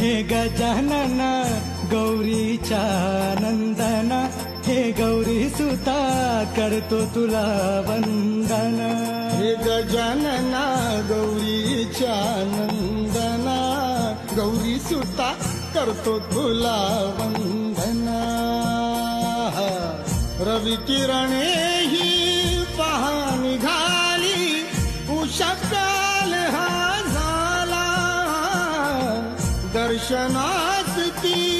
हे गजानन गौरीच्या नंदन, हे गौरी सुता करतो तुला वंदन. हे गजानना गौरीच्या नंदना, गौरी सुता करतो तुला वंदना. रवी किरणे ही पहा निघाली, उषकाल हा झाला, दर्शनास ती